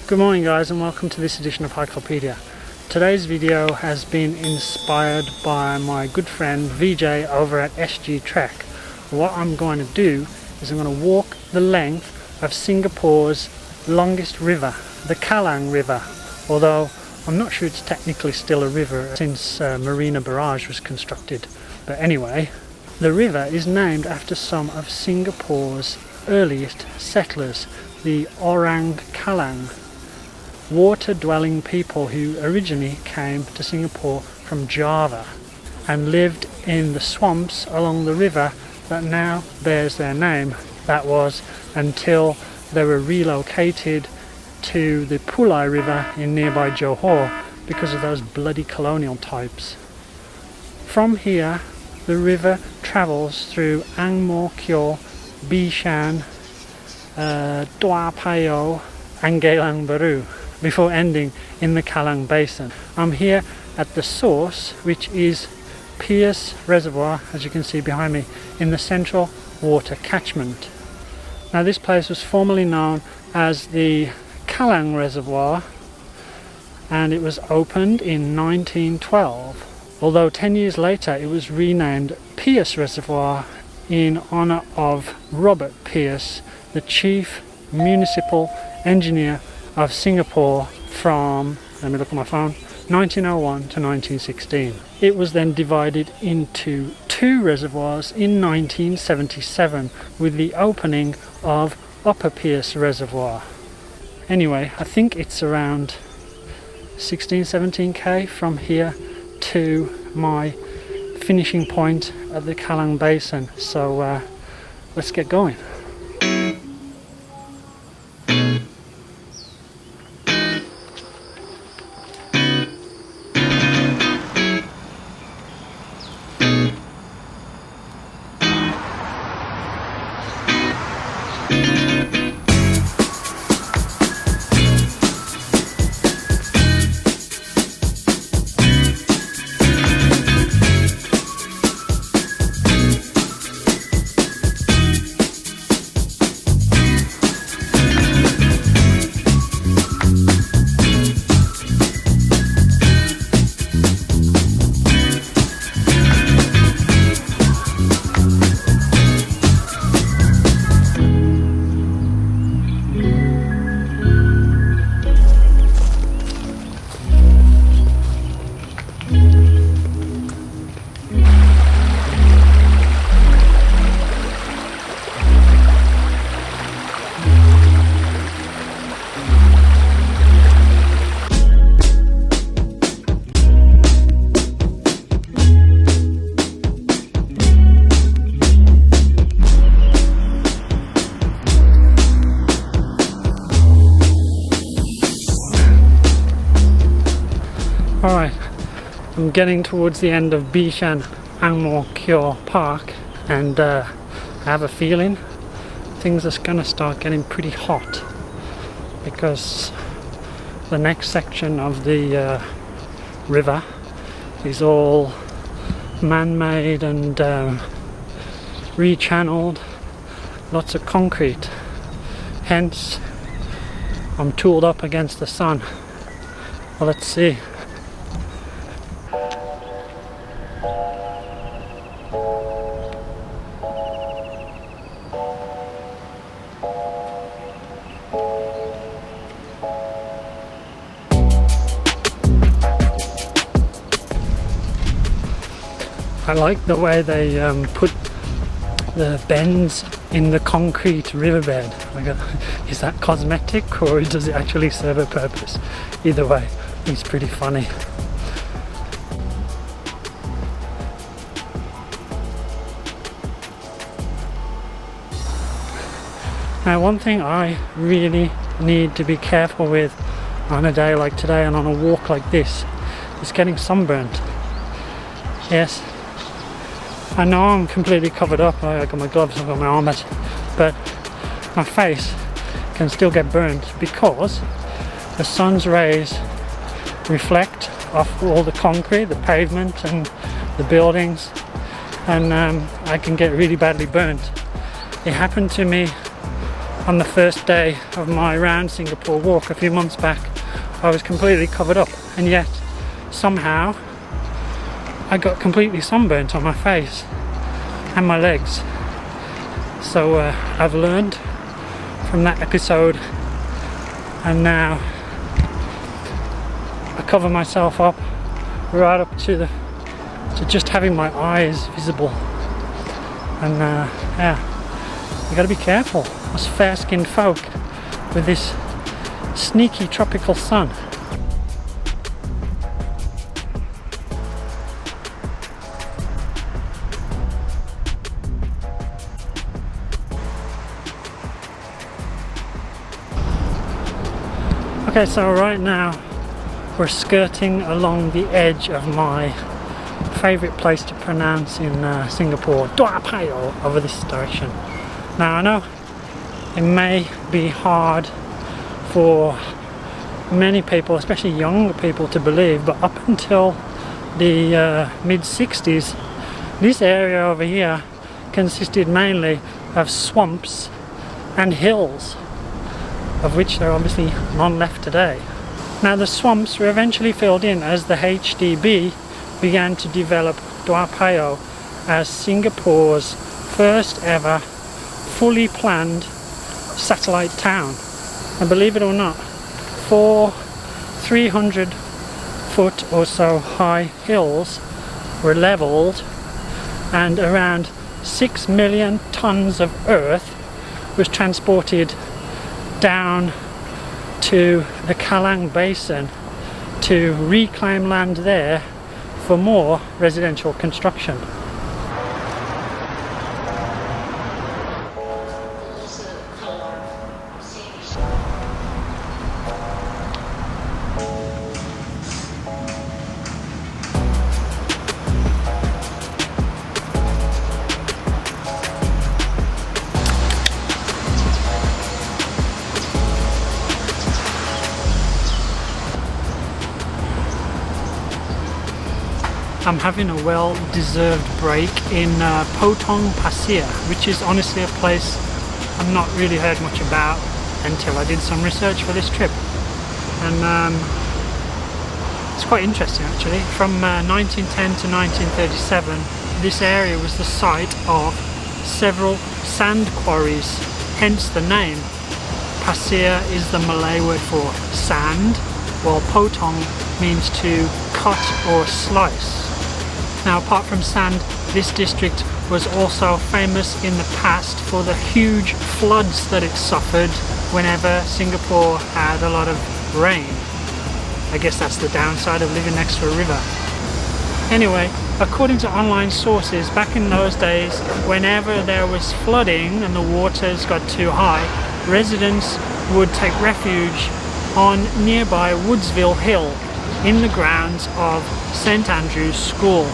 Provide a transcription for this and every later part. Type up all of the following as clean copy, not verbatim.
Good morning guys, and welcome to this edition of Hikelopedia. Today's video has been inspired by my good friend VJ over at SG Trek. What I'm going to do is I'm going to walk the length of Singapore's longest river, the Kallang River, although I'm not sure it's technically still a river since Marina Barrage was constructed. But anyway, the river is named after some of Singapore's earliest settlers, the Orang Kallang, water-dwelling people who originally came to Singapore from Java and lived in the swamps along the river that now bears their name. That was until they were relocated to the Pulai River in nearby Johor because of those bloody colonial types. From here, the river travels through Ang Mo Kio, Bishan, Dua Payoh and Geylang Bahru before ending in the Kallang Basin. I'm here at the source, which is Peirce Reservoir, as you can see behind me, in the central water catchment. Now this place was formerly known as the Kallang Reservoir and it was opened in 1912, although 10 years later it was renamed Peirce Reservoir in honour of Robert Peirce, the chief municipal engineer of Singapore from, let me look at my phone, 1901 to 1916. It was then divided into two reservoirs in 1977 with the opening of Upper Peirce Reservoir. Anyway, I think it's around 16-17k from here to my finishing point at the Kallang Basin, so let's get going. Alright, I'm getting towards the end of Bishan Ang Mo Kio Park and I have a feeling things are gonna start getting pretty hot because the next section of the river is all man-made and rechanneled, lots of concrete, hence I'm tooled up against the sun. Well, let's see. I like the way they put the bends in the concrete riverbed. Is that cosmetic or does it actually serve a purpose? Either way, it's pretty funny. Now, one thing I really need to be careful with on a day like today and on a walk like this is getting sunburnt. Yes, I know I'm completely covered up. I got my gloves, I've got my armors, but my face can still get burnt because the sun's rays reflect off all the concrete, the pavement and the buildings, and I can get really badly burnt. It happened to me on the first day of my round Singapore walk a few months back, I was completely covered up, and yet somehow I got completely sunburnt on my face and my legs. So I've learned from that episode, and now I cover myself up right up to just having my eyes visible. And yeah, you gotta be careful, us fair-skinned folk, with this sneaky tropical sun. Okay, so right now we're skirting along the edge of my favourite place to pronounce in Singapore, Tua Payoh, over this direction. Now I know it may be hard for many people, especially younger people, to believe, but up until the mid-60s, this area over here consisted mainly of swamps and hills, of which there are obviously none left today. Now the swamps were eventually filled in as the HDB began to develop Tua Payoh as Singapore's first ever fully planned satellite town. And believe it or not, 4 300-foot or so high hills were levelled, and around 6 million tons of earth was transported down to the Kallang Basin to reclaim land there for more residential construction. I'm having a well-deserved break in Potong Passia, which is honestly a place I've not really heard much about until I did some research for this trip. And it's quite interesting actually. From 1910 to 1937, this area was the site of several sand quarries, hence the name. Passia is the Malay word for sand, while Potong means to cut or slice. Now, apart from sand, this district was also famous in the past for the huge floods that it suffered whenever Singapore had a lot of rain. I guess that's the downside of living next to a river. Anyway, according to online sources, back in those days, whenever there was flooding and the waters got too high, residents would take refuge on nearby Woodsville Hill in the grounds of St Andrew's School.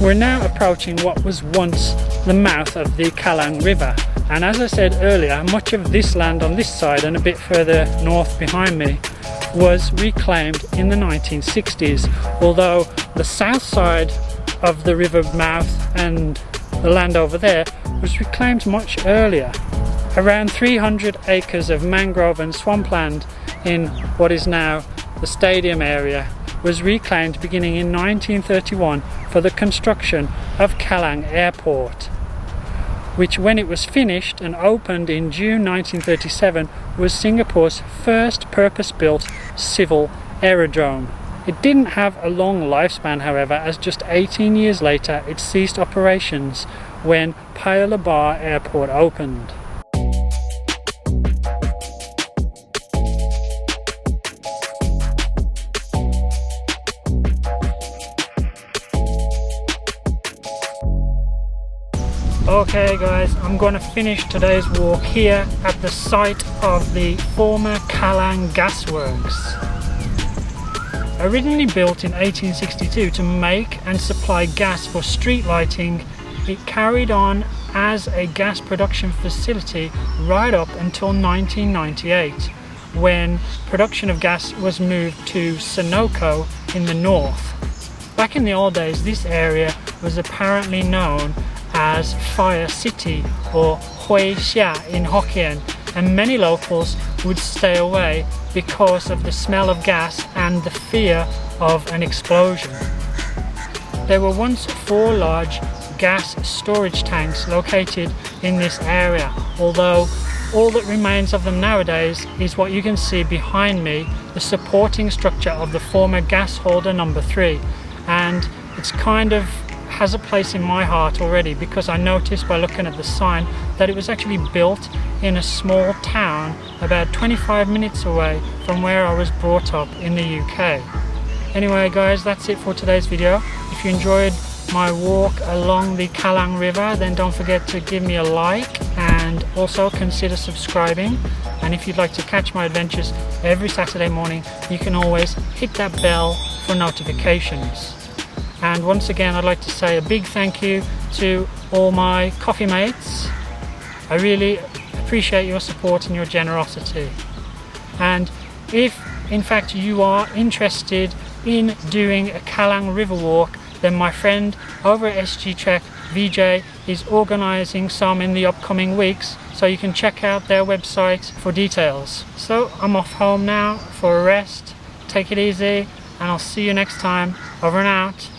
We're now approaching what was once the mouth of the Kallang River, and as I said earlier, much of this land on this side and a bit further north behind me was reclaimed in the 1960s, although the south side of the river mouth and the land over there was reclaimed much earlier. Around 300 acres of mangrove and swampland in what is now the stadium area was reclaimed beginning in 1931 for the construction of Kallang Airport, which, when it was finished and opened in June 1937, was Singapore's first purpose-built civil aerodrome. It didn't have a long lifespan, however, as just 18 years later it ceased operations when Peirce Reservoir Airport opened. Okay guys, I'm going to finish today's walk here at the site of the former Kallang Gas Works. Originally built in 1862 to make and supply gas for street lighting, it carried on as a gas production facility right up until 1998, when production of gas was moved to Senoko in the north. Back in the old days, this area was apparently known as Fire City or Hui Xia in Hokkien, and many locals would stay away because of the smell of gas and the fear of an explosion. There were once 4 large gas storage tanks located in this area, although all that remains of them nowadays is what you can see behind me, the supporting structure of the former gas holder number 3, and it's kind of has a place in my heart already, because I noticed by looking at the sign that it was actually built in a small town about 25 minutes away from where I was brought up in the UK. Anyway guys, that's it for today's video. If you enjoyed my walk along the Kallang River, then don't forget to give me a like and also consider subscribing. And if you'd like to catch my adventures every Saturday morning, you can always hit that bell for notifications. And once again, I'd like to say a big thank you to all my coffee mates. I really appreciate your support and your generosity. And if in fact you are interested in doing a Kallang River walk, then my friend over at SG Trek, VJ, is organising some in the upcoming weeks, so you can check out their website for details. So I'm off home now for a rest. Take it easy, and I'll see you next time. Over and out.